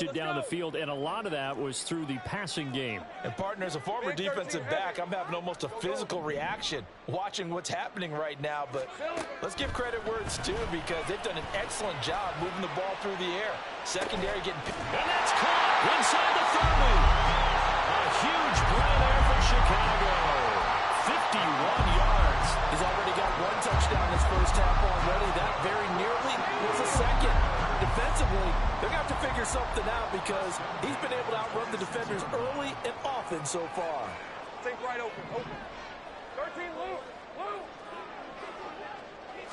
it down the field, and a lot of that was through the passing game. And partner, as a former defensive back, I'm having almost a physical reaction watching what's happening right now. But let's give credit where it's due, because they've done an excellent job moving the ball through the air. Secondary getting picked. And that's caught inside the 30. A huge play there for Chicago. 51 yards. He's already got one touchdown this first half already. That very nearly was a second. Defensively, they're going to have to figure something out, because he's been able to outrun the defenders early and often so far. Think right open. 13, Lou.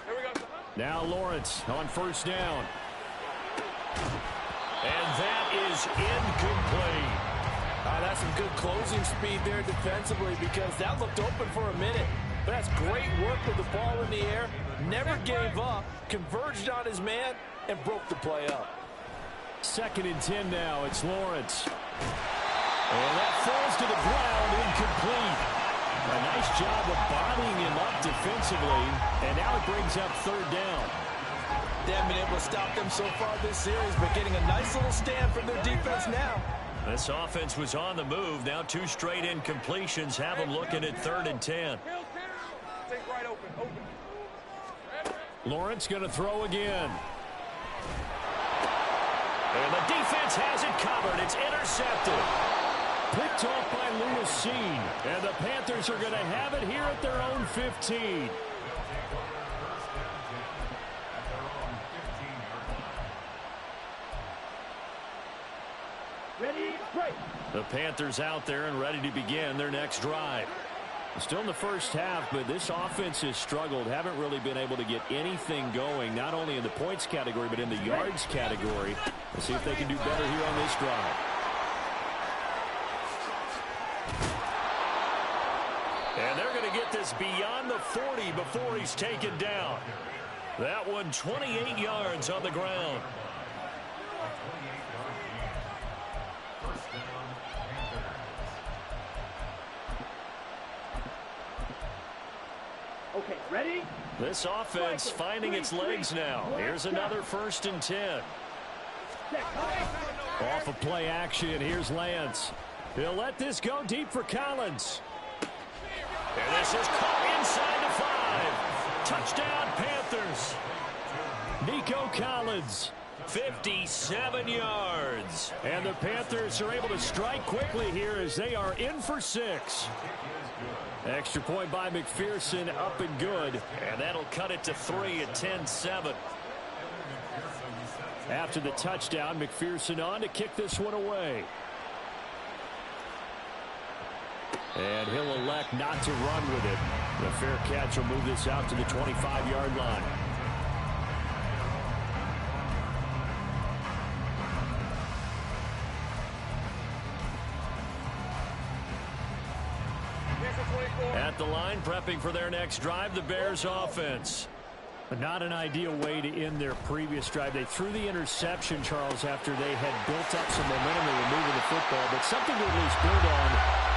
Here we go. Now Lawrence on first down. And that is incomplete. That's some good closing speed there defensively, because that looked open for a minute. But that's great work with the ball in the air. Never gave up, converged on his man, and broke the play up. 2nd and 10 now. It's Lawrence. And that falls to the ground, incomplete. A nice job of bodying him up defensively. And now it brings up 3rd down. They haven't been able to stop them so far this series, but getting a nice little stand from their defense now. This offense was on the move. Now 2 straight incompletions have them looking at 3rd and 10. Think right open. Lawrence going to throw again. And the defense has it covered. It's intercepted. Picked off by Lewis. And the Panthers are going to have it here at their own 15. Ready, break. The Panthers out there and ready to begin their next drive. Still in the first half, but this offense has struggled. Haven't really been able to get anything going, not only in the points category, but in the yards category. Let's see if they can do better here on this drive. And they're going to get this beyond the 40 before he's taken down. That one 28 yards on the ground. Okay, ready? This offense finding its legs now. Here's another 1st and 10. Off of play action, here's Lance. He'll let this go deep for Collins. And this is caught inside the 5. Touchdown, Panthers. Nico Collins, 57 yards. And the Panthers are able to strike quickly here as they are in for 6. Extra point by McPherson, up and good. And that'll cut it to 3 at 10-7. After the touchdown, McPherson on to kick this one away. And he'll elect not to run with it. The fair catch will move this out to the 25-yard line. At the line, prepping for their next drive, the Bears offense. But not an ideal way to end their previous drive. They threw the interception, Charles, after they had built up some momentum. They were moving the football, but something to at least build on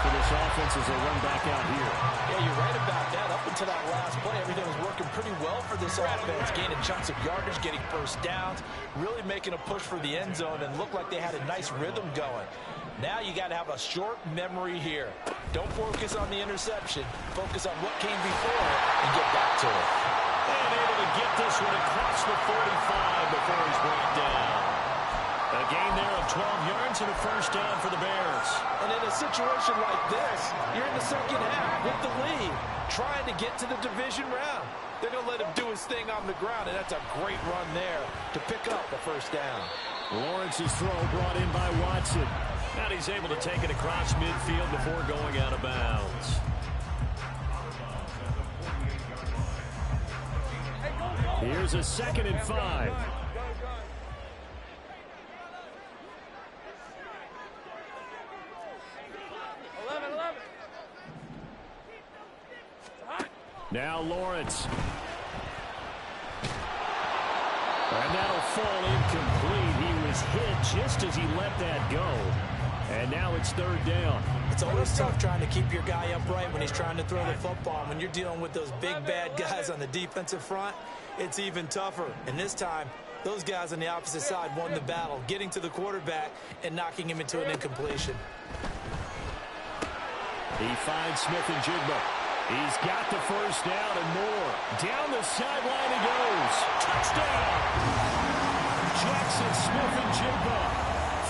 for this offense as they run back out here. Yeah, you're right about that. Up until that last play, everything was working pretty well for this offense. Gaining chunks of yardage, getting first downs, really making a push for the end zone, and looked like they had a nice rhythm going. Now you got to have a short memory here. Don't focus on the interception. Focus on what came before it and get back to it. And able to get this one across the 45 before he's brought down. A gain there of 12 yards and a first down for the Bears. And in a situation like this, you're in the second half with the lead, trying to get to the division round. They're going to let him do his thing on the ground, and that's a great run there to pick up the first down. Lawrence's throw brought in by Watson. And he's able to take it across midfield before going out of bounds. Here's a 2nd and 5. Now Lawrence. And that'll fall incomplete. He was hit just as he let that go. And now it's 3rd down. It's always tough trying to keep your guy upright when he's trying to throw the football. When you're dealing with those big, bad guys on the defensive front, it's even tougher. And this time, those guys on the opposite side won the battle, getting to the quarterback and knocking him into an incompletion. He finds Smith and Jigba. He's got the first down and more. Down the sideline he goes. Touchdown! Jackson Smith and Jigba,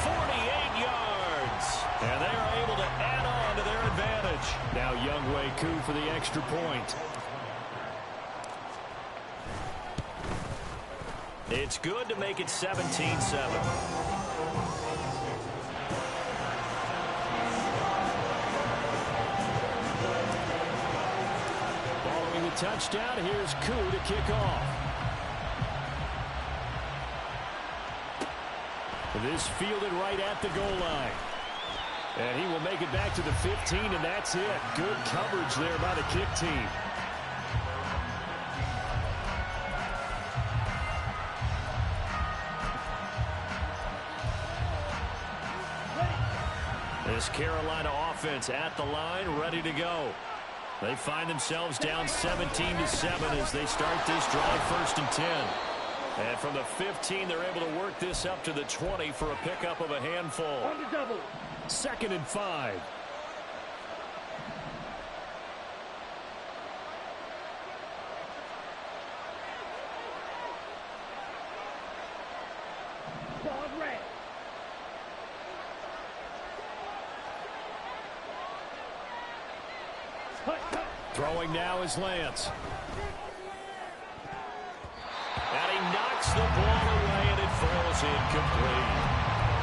48 yards. And they are able to add on to their advantage. Now Younghoe Koo for the extra point. It's good to make it 17-7. Touchdown. Here's Koo to kick off. This fielded right at the goal line. And he will make it back to the 15, and that's it. Good coverage there by the kick team. This Carolina offense at the line, ready to go. They find themselves down 17-7 as they start this drive, 1st and 10. And from the 15, they're able to work this up to the 20 for a pickup of a handful. 2nd and 5. Throwing now is Lance. And he knocks the ball away, and it falls incomplete.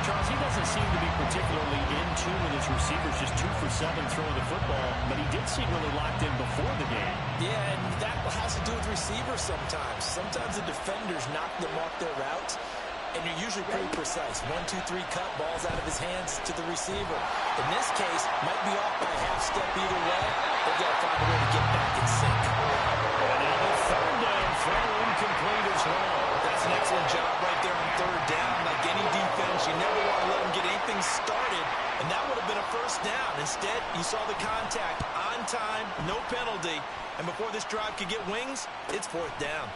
Charles, he doesn't seem to be particularly in tune with his receivers, just 2 for 7 throwing the football, but he did seem really locked in before the game. Yeah, and that has to do with receivers sometimes. Sometimes the defenders knock them off their routes, and you're usually pretty precise. 1, 2, 3 cut, balls out of his hands to the receiver. In this case, might be off by a half step either way. They've got to find a way to get back in sync. And now the 3rd down throw incomplete as well. That's an excellent job right there on 3rd down. Like any defense, you never want to let them get anything started, and that would have been a 1st down. Instead, you saw the contact on time, no penalty, and before this drive could get wings, it's 4th down.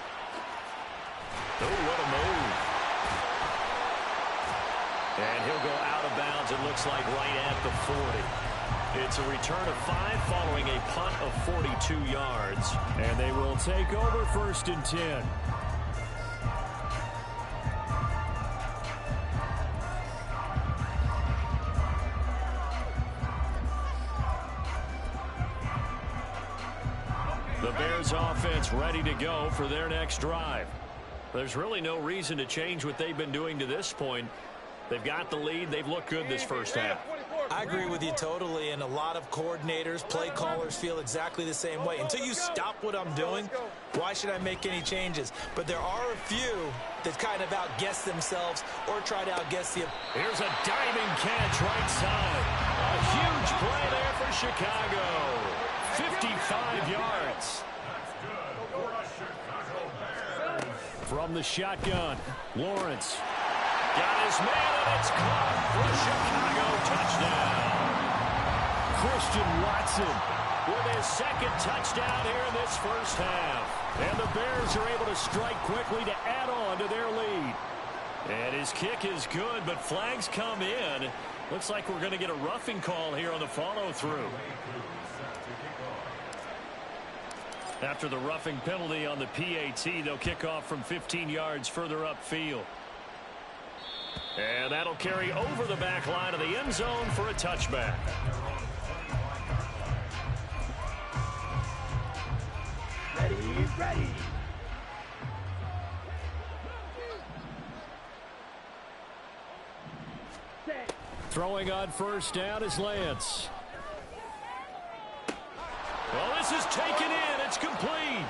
Oh, what a move. And he'll go out of bounds, it looks like right at the 40. It's a return of 5 following a punt of 42 yards. And they will take over 1st and 10. The Bears offense ready to go for their next drive. There's really no reason to change what they've been doing to this point. They've got the lead. They've looked good this first half. I agree with you totally, and a lot of coordinators, play callers feel exactly the same way. Until you stop what I'm doing, why should I make any changes? But there are a few that kind of outguess themselves or try to outguess the... Here's a diving catch right side. A huge play there for Chicago. 55 yards. From the shotgun, Lawrence. Got his man, and it's caught for a Chicago touchdown. Christian Watson with his 2nd touchdown here in this first half. And the Bears are able to strike quickly to add on to their lead. And his kick is good, but flags come in. Looks like we're going to get a roughing call here on the follow-through. After the roughing penalty on the PAT, they'll kick off from 15 yards further upfield. And that'll carry over the back line of the end zone for a touchback. Ready. Throwing on 1st down is Lance. Well, this is taken in. It's complete.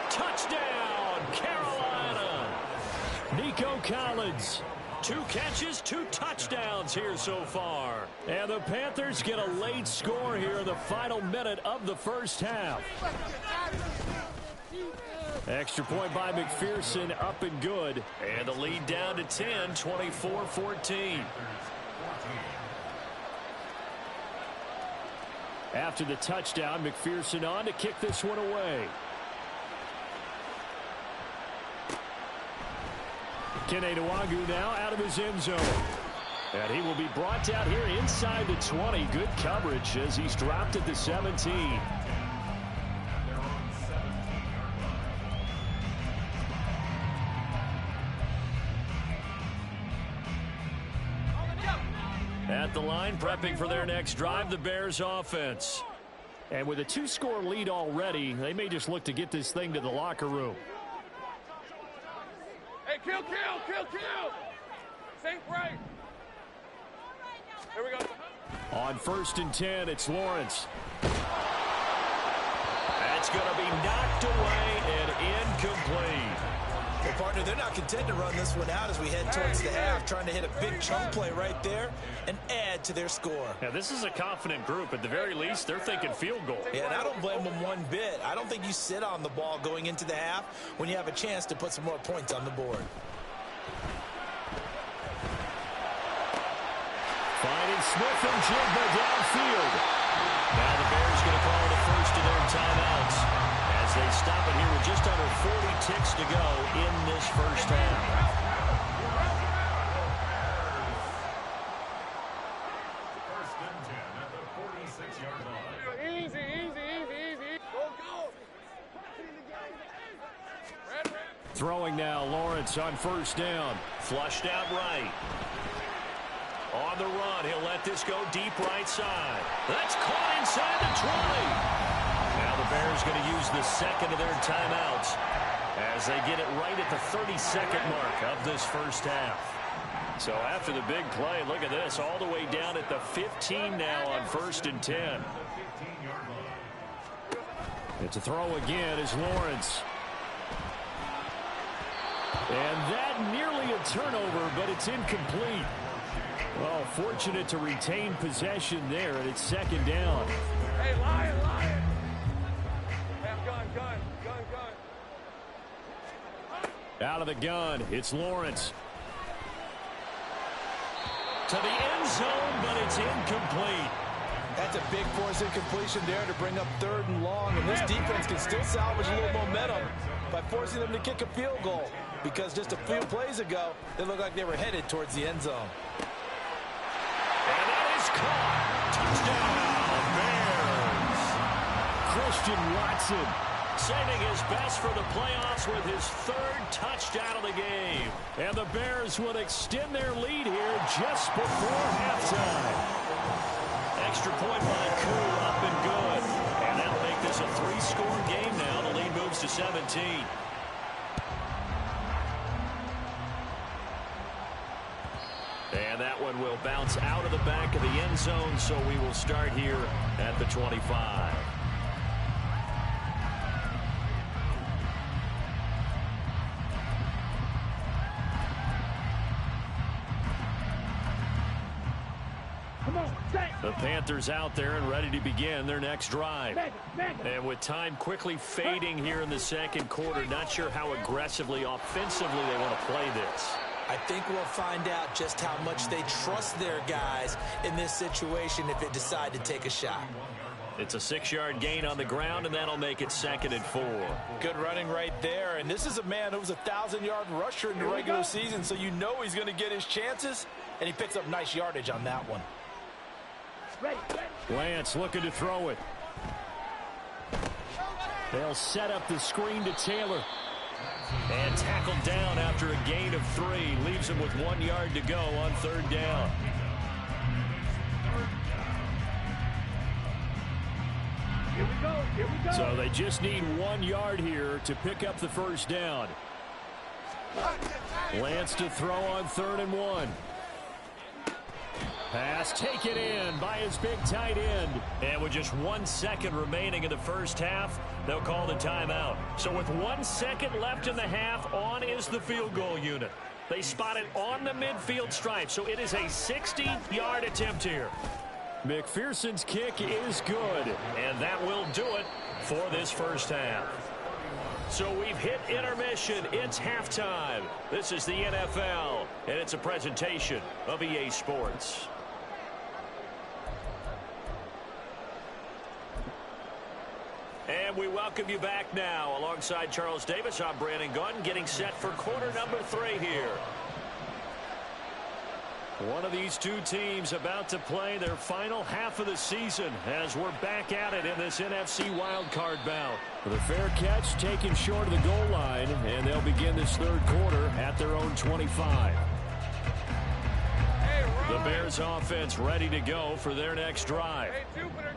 Touchdown, Carolina. Nico Collins. 2 catches, 2 touchdowns here so far. And the Panthers get a late score here in the final minute of the first half. Extra point by McPherson, up and good. And the lead down to 10, 24-14. After the touchdown, McPherson on to kick this one away. Keneduagu now out of his end zone. And he will be brought down here inside the 20. Good coverage as he's dropped at the 17. At the line, prepping for their next drive, the Bears offense. And with a 2-score lead already, they may just look to get this thing to the locker room. Hey, kill. Think right. Here we go. On 1st and 10, it's Lawrence. That's going to be knocked away and incomplete. Well, partner, they're not content to run this one out as we head towards the half, trying to hit a big chunk play right there and add to their score. Yeah, this is a confident group. At the very least, they're thinking field goal. Yeah, and I don't blame them one bit. I don't think you sit on the ball going into the half when you have a chance to put some more points on the board. Finding Smith and Jigba downfield. Now the Bears going to call it a first of their timeouts as they stop it here with just under 40 ticks to go in this first half. First and 10 at the 46-yard line. Easy. Go. Throwing now, Lawrence on 1st down. Flushed out right. On the run, he'll let this go deep right side. That's caught inside the 20. Now the Bears going to use the second of their timeouts as they get it right at the 32nd mark of this first half. So after the big play, look at this, all the way down at the 15 now on 1st and 10. It's a throw again as Lawrence. And that nearly a turnover, but it's incomplete. Well, fortunate to retain possession there, and it's 2nd down. Hey, lion. Have gun. Out of the gun, it's Lawrence. To the end zone, but it's incomplete. That's a big force incompletion there to bring up 3rd and long, and this defense can still salvage a little momentum by forcing them to kick a field goal, because just a few plays ago, they looked like they were headed towards the end zone. And that is caught. Touchdown, Bears. Christian Watson saving his best for the playoffs with his 3rd touchdown of the game. And the Bears will extend their lead here just before halftime. Extra point by Koo, up and good. And that'll make this a 3-score game now. The lead moves to 17. And that one will bounce out of the back of the end zone, so we will start here at the 25. The Panthers out there and ready to begin their next drive. And with time quickly fading here in the 2nd quarter, not sure how aggressively, offensively they want to play this. I think we'll find out just how much they trust their guys in this situation if they decide to take a shot. It's a 6-yard gain on the ground, and that'll make it 2nd and 4. Good running right there, and this is a man who was a 1,000-yard rusher in the regular season, so you know he's going to get his chances, and he picks up nice yardage on that one. Lance looking to throw it. They'll set up the screen to Taylor. And tackled down after a gain of 3. Leaves him with 1 yard to go on 3rd down. Here we go. So they just need 1 yard here to pick up the 1st down. Lance to throw on 3rd and 1. Pass taken in by his big tight end. And with just 1 second remaining in the first half, they'll call the timeout. So with 1 second left in the half, on is the field goal unit. They spot it on the midfield stripe, so it is a 60-yard attempt here. McPherson's kick is good, and that will do it for this first half. So we've hit intermission. It's halftime. This is the NFL, and it's a presentation of EA Sports. And we welcome you back now. Alongside Charles Davis, I'm Brandon Gautin, getting set for quarter number 3 here. One of these two teams about to play their final half of the season as we're back at it in this NFC wildcard bout. With a fair catch taken short of the goal line, and they'll begin this third quarter at their own 25. The Bears offense ready to go for their next drive.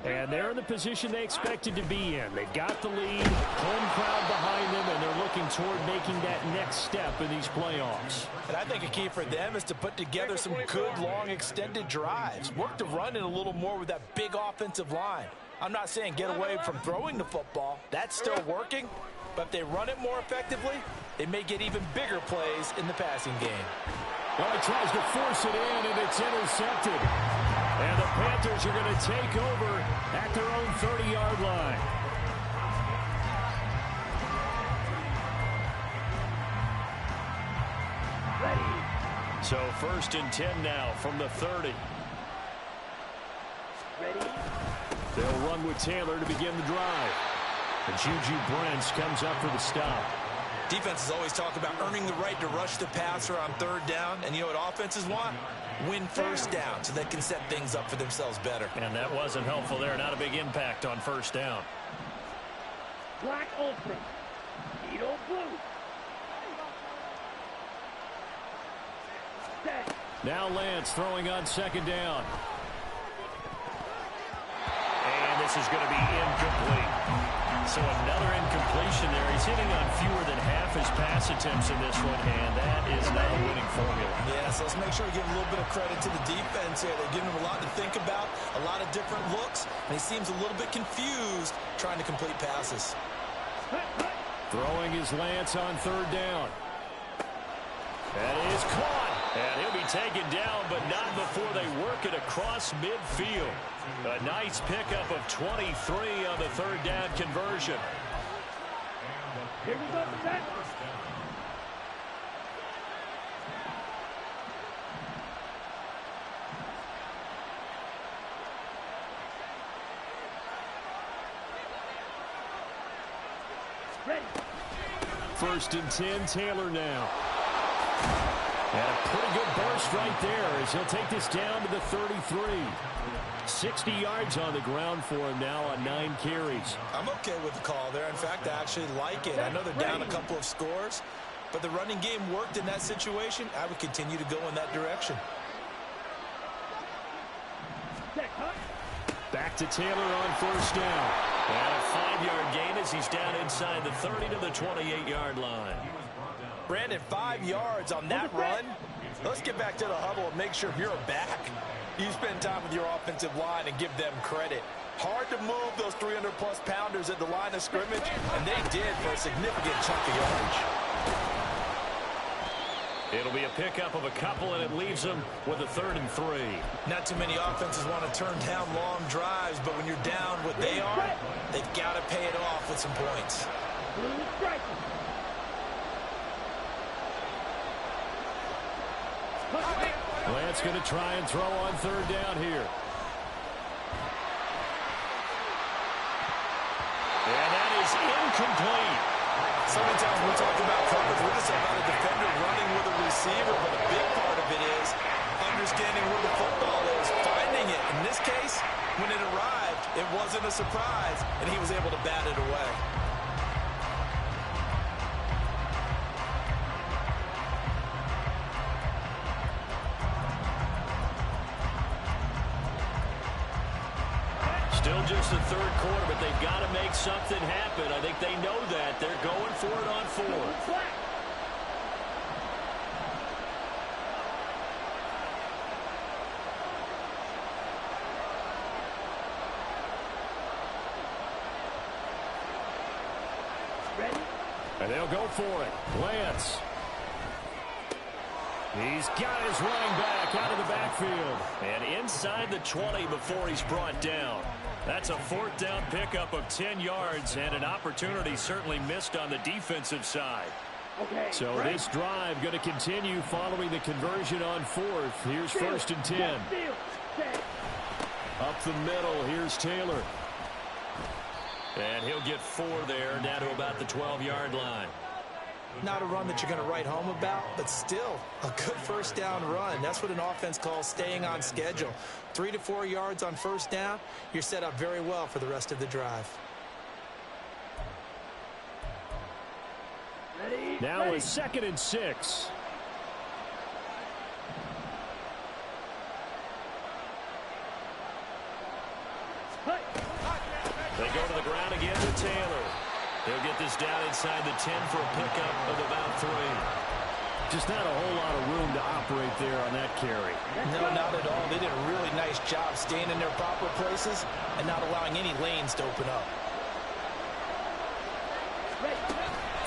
And they're in the position they expected to be in. They've got the lead, home crowd behind them, and they're looking toward making that next step in these playoffs. And I think a key for them is to put together some good, long, extended drives. Work the run in a little more with that big offensive line. I'm not saying get away from throwing the football. That's still working. But if they run it more effectively, they may get even bigger plays in the passing game. Well, he tries to force it in, and it's intercepted. And the Panthers are going to take over at their own 30-yard line. Ready. So 1st and 10 now from the 30. Ready. They'll run with Taylor to begin the drive. And Juju Brents comes up for the stop. Defenses always talk about earning the right to rush the passer on 3rd down. And you know what offenses want? Win 1st down so they can set things up for themselves better. And that wasn't helpful there. Not a big impact on 1st down. Black Ultra. Keto Blue. Set. Now Lance throwing on 2nd down. And this is going to be incomplete. So another incompletion there. He's hitting on fewer than half his pass attempts in this one, and that is not a winning formula. Yeah, so let's make sure we give a little bit of credit to the defense here. They're giving him a lot to think about, a lot of different looks, and he seems a little bit confused trying to complete passes. Throwing his Lance on 3rd down. That is caught, and he'll be taken down, but not before they work it across midfield. A nice pickup of 23 on the 3rd down conversion. Here we go, set. Ready. 1st and 10, Taylor now. And a pretty good burst right there as he'll take this down to the 33. 60 yards on the ground for him now on 9 carries. I'm okay with the call there. In fact, I actually like it. I know they're down a couple of scores, but the running game worked in that situation. I would continue to go in that direction. Back to Taylor on 1st down. And a 5-yard gain as he's down inside the 30 to the 28-yard line. Brandon, 5 yards on that run. Let's get back to the huddle and make sure you're back. You spend time with your offensive line and give them credit. Hard to move those 300-plus pounders at the line of scrimmage, and they did for a significant chunk of yardage. It'll be a pickup of a couple, and it leaves them with a 3rd and 3. Not too many offenses want to turn down long drives, but when you're down what they are, they've got to pay it off with some points. Blue strike. Lance going to try and throw on 3rd down here. And that is incomplete. So many times when we talk about coverage, we're just about a defender running with a receiver, but a big part of it is understanding where the football is, finding it. In this case, when it arrived, it wasn't a surprise, and he was able to bat it away. Still just the 3rd quarter, but they've got to make something happen. I think they know that. They're going for it on 4th. Ready. And they'll go for it. Lance. He's got his running back out of the backfield. And inside the 20 before he's brought down. That's a 4th down pickup of 10 yards and an opportunity certainly missed on the defensive side. Okay, so right. This drive going to continue following the conversion on 4th. Here's 1st and 10. Up the middle, here's Taylor. And he'll get 4 there, down to about the 12-yard line. Not a run that you're going to write home about, but still a good first down run. That's what an offense calls staying on schedule. 3 to 4 yards on first down, you're set up very well for the rest of the drive. Now it's 2nd and 6. They go to the ground again to Taylor. He'll get this down inside the 10 for a pickup of about 3. Just not a whole lot of room to operate there on that carry. No, not at all. They did a really nice job staying in their proper places and not allowing any lanes to open up.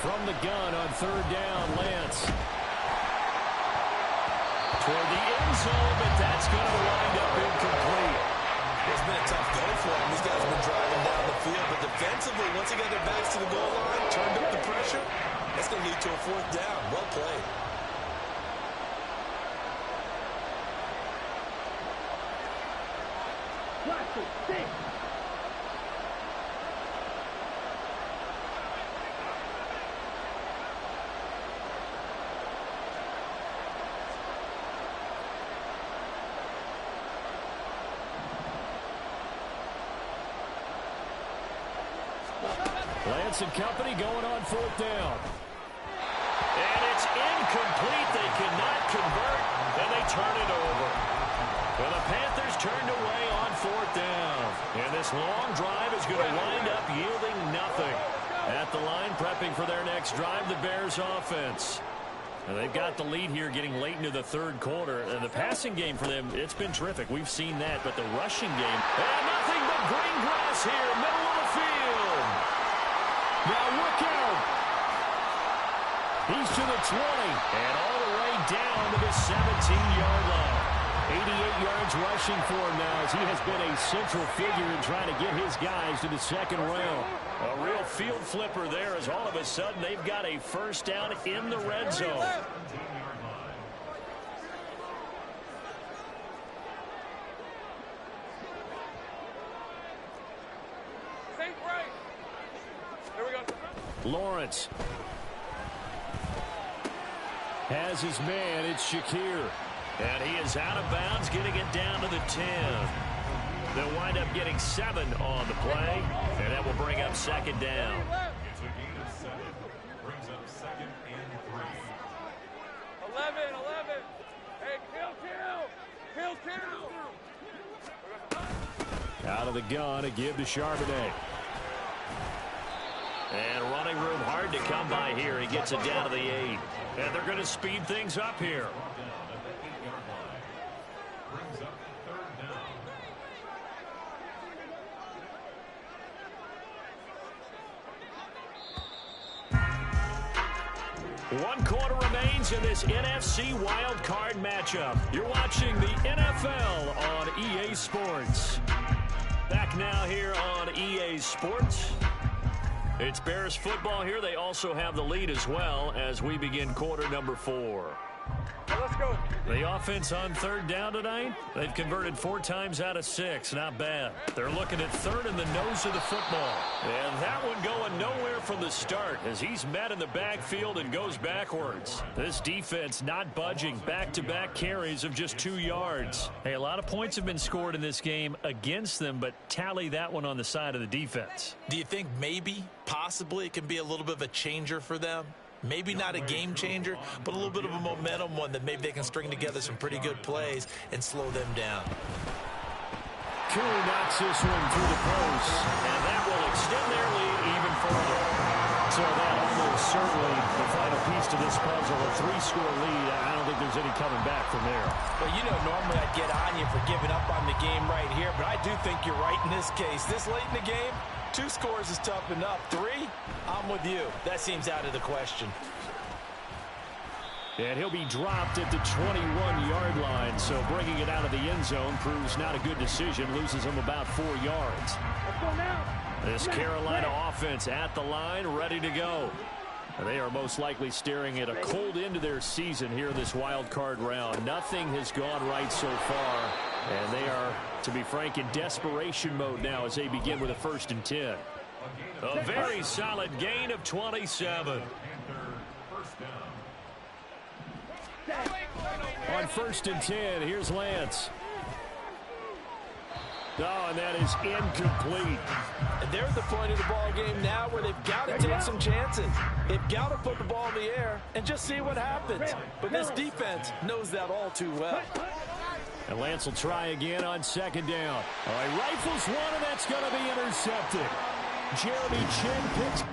From the gun on 3rd down, Lance. Toward the end zone, but that's going to wind up incomplete. It's been a tough go for them. These guys have been driving down the field, but defensively, once they got their backs to the goal line, turned up the pressure, that's going to lead to a 4th down. Well played. Lance and company going on 4th down. And it's incomplete. They cannot convert, and they turn it over. Well, the Panthers turned away on 4th down. And this long drive is going to wind up yielding nothing. At the line, prepping for their next drive, the Bears offense. And they've got the lead here getting late into the 3rd quarter. And the passing game for them, it's been terrific. We've seen that. But the rushing game, and nothing but green grass here, middle of the field. Now look out. He's to the 20 and all the way down to the 17-yard line. 88 yards rushing for him now as he has been a central figure in trying to get his guys to the 2nd round. A real field flipper there as all of a sudden they've got a first down in the red zone. Lawrence has his man. It's Shakir. And he is out of bounds, getting it down to the 10. They'll wind up getting 7 on the play, and that will bring up 2nd down. It's a gain of 7. Brings up 2nd and 3. 11. Hey, kill. Out of the gun, a give to Charbonnet. And running room hard to come by here. He gets it down to the 8. And they're going to speed things up here. Brings up 3rd down. 1 quarter remains in this NFC wild card matchup. You're watching the NFL on EA Sports. Back now here on EA Sports. It's Bears football here. They also have the lead as well as we begin quarter number 4. Let's go. The offense on 3rd down tonight, they've converted 4 times out of 6. Not bad. They're looking at 3rd in the nose of the football. And that one going nowhere from the start as he's met in the backfield and goes backwards. This defense not budging. Back-to-back carries of just 2 yards. Hey, a lot of points have been scored in this game against them, but tally that one on the side of the defense. Do you think maybe, possibly, it can be a little bit of a changer for them? Maybe not a game changer, but a little bit of a momentum one that maybe they can string together some pretty good plays and slow them down. Cooley knocks this one through the post, and that will extend their lead even further. So that almost certainly the final piece to this puzzle, a 3-score lead. I don't think there's any coming back from there. Well, you know, normally I'd get on you for giving up on the game right here, but I do think you're right in this case. This late in the game, 2 scores is tough enough. 3, I'm with you. That seems out of the question. And he'll be dropped at the 21-yard line, so bringing it out of the end zone proves not a good decision. Loses him about 4 yards. Let's go now. This Carolina offense at the line, ready to go. And they are most likely staring at a cold end to their season here in this wild card round. Nothing has gone right so far, and they are, to be frank, in desperation mode now as they begin with a 1st and 10. A very solid gain of 27. On 1st and 10, here's Lance. Oh, and that is incomplete. And they're at the point of the ball game now where they've got to take some chances. They've got to put the ball in the air and just see what happens. But this defense knows that all too well. And Lance will try again on 2nd down. All right, rifles one, and that's going to be intercepted. Jeremy Chin picks